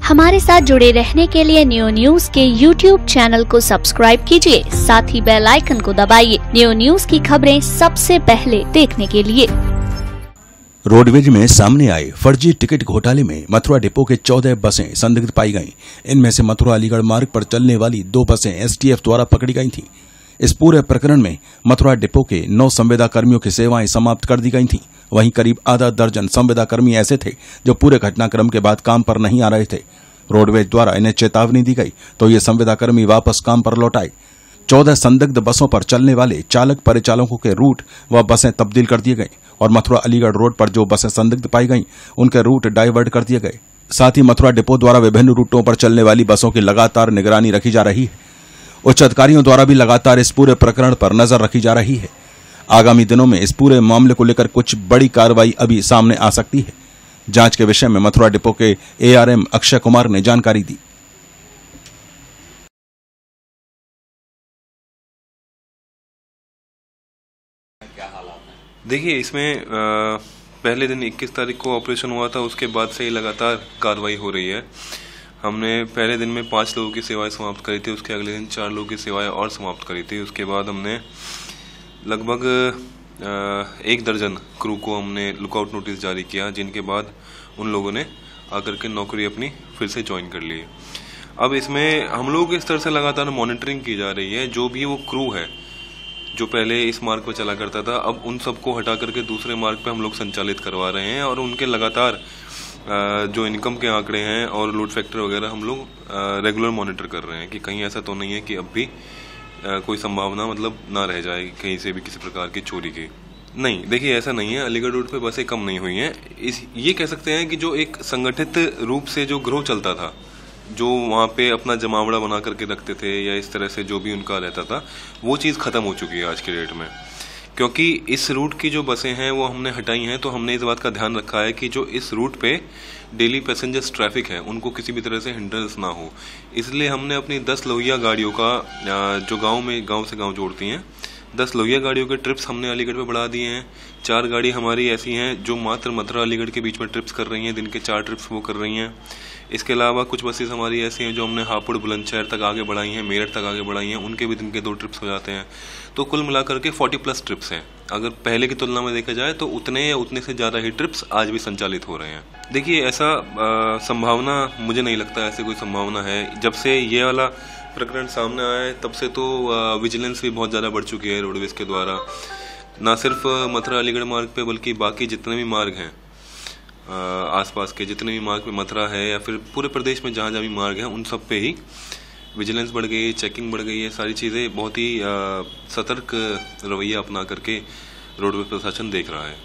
हमारे साथ जुड़े रहने के लिए न्यू न्यूज के YouTube चैनल को सब्सक्राइब कीजिए, साथ ही बेल आइकन को दबाइए न्यू न्यूज की खबरें सबसे पहले देखने के लिए। रोडवेज में सामने आए फर्जी टिकट घोटाले में मथुरा डिपो के 14 बसें संदिग्ध पाई गईं। इनमें से मथुरा अलीगढ़ मार्ग पर चलने वाली 2 बसें एसटीएफ द्वारा पकड़ी गई थीं। इस पूरे प्रकरण में मथुरा डिपो के 9 संविदा कर्मियों की सेवाएं समाप्त कर दी गई थीं। वहीं करीब आधा दर्जन संविदा कर्मी ऐसे थे जो पूरे घटनाक्रम के बाद काम पर नहीं आ रहे थे। रोडवेज द्वारा इन्हें चेतावनी दी गई तो ये संविदा कर्मी वापस काम पर लौट आए। 14 संदिग्ध बसों पर चलने वाले चालक परिचालकों के रूट व बसें तब्दील कर दिए गए और मथुरा अलीगढ़ रोड पर जो बसें संदिग्ध पाई गईं उनके रूट डाइवर्ट कर दिए गए। साथ ही मथुरा डिपो द्वारा विभिन्न रूटों पर चलने वाली बसों की लगातार निगरानी रखी जा रही है। उच्च अधिकारियों द्वारा भी लगातार इस पूरे प्रकरण पर नजर रखी जा रही है। आगामी दिनों में इस पूरे मामले को लेकर कुछ बड़ी कार्रवाई अभी सामने आ सकती है। जांच के विषय में मथुरा डिपो के एआरएम अक्षय कुमार ने जानकारी दी। देखिए, इसमें पहले दिन 21 तारीख को ऑपरेशन हुआ था, उसके बाद से ही लगातार कार्रवाई हो रही है। हमने पहले दिन में 5 लोगों की सेवाएं समाप्त करी थी, उसके अगले दिन 4 लोगों की सेवाएं और समाप्त करी थी। उसके बाद हमने लगभग 1 दर्जन क्रू को हमने लुकआउट नोटिस जारी किया, जिनके बाद उन लोगों ने आकर के नौकरी अपनी फिर से ज्वाइन कर ली। अब इसमें हम लोगों के स्तर से लगातार मॉनिटरिंग की जा रही है। जो भी वो क्रू है जो पहले इस मार्ग पर चला करता था, अब उन सबको हटा करके दूसरे मार्ग पे हम लोग संचालित करवा रहे हैं और उनके लगातार जो इनकम के आंकड़े हैं और लोड फैक्टर वगैरह हम लोग रेगुलर मॉनिटर कर रहे हैं कि कहीं ऐसा तो नहीं है कि अब भी कोई संभावना मतलब ना रह जाए कहीं से भी किसी प्रकार की चोरी की। नहीं, देखिए ऐसा नहीं है। अलीगढ़ रोड पे बसें कम नहीं हुई हैं। ये कह सकते हैं कि जो एक संगठित रूप से जो गिरोह चलता था, जो वहाँ पे अपना जमावड़ा बना करके रखते थे या इस तरह से जो भी उनका रहता था, वो चीज़ खत्म हो चुकी है आज के डेट में। क्योंकि इस रूट की जो बसें हैं वो हमने हटाई हैं, तो हमने इस बात का ध्यान रखा है कि जो इस रूट पे डेली पैसेंजर्स ट्रैफिक है उनको किसी भी तरह से हिंड्रेंस ना हो। इसलिए हमने अपनी 10 लोहिया गाड़ियों का, जो गांव से गांव जोड़ती हैं, 10 लोहिया गाड़ियों के ट्रिप्स हमने अलीगढ़ पे बढ़ा दिए हैं। 4 गाड़ी हमारी ऐसी हैं जो मात्र मथुरा अलीगढ़ के बीच में ट्रिप्स कर रही हैं, दिन के 4 ट्रिप्स वो कर रही हैं। इसके अलावा कुछ बसेस हमारी ऐसी हैं जो हमने हापुड़ बुलंदशहर तक आगे बढ़ाई हैं, मेरठ तक आगे बढ़ाई हैं, उनके भी दिन के 2 ट्रिप्स हो जाते हैं। तो कुल मिलाकर के 40+ ट्रिप्स हैं। अगर पहले की तुलना में देखा जाए तो उतने या उतने से ज़्यादा ही ट्रिप्स आज भी संचालित हो रहे हैं। देखिए, ऐसा संभावना मुझे नहीं लगता, ऐसे कोई संभावना है। जब से ये वाला प्रकरण सामने आया है तब से तो विजिलेंस भी बहुत ज़्यादा बढ़ चुकी है रोडवेज के द्वारा। ना सिर्फ मथुरा अलीगढ़ मार्ग पे बल्कि बाकी जितने भी मार्ग हैं, आसपास के जितने भी मार्ग पे मथुरा है या फिर पूरे प्रदेश में जहाँ जहाँ भी मार्ग हैं, उन सब पे ही विजिलेंस बढ़ गई है, चेकिंग बढ़ गई है। सारी चीज़ें बहुत ही सतर्क रवैया अपना करके रोडवेज प्रशासन देख रहा है।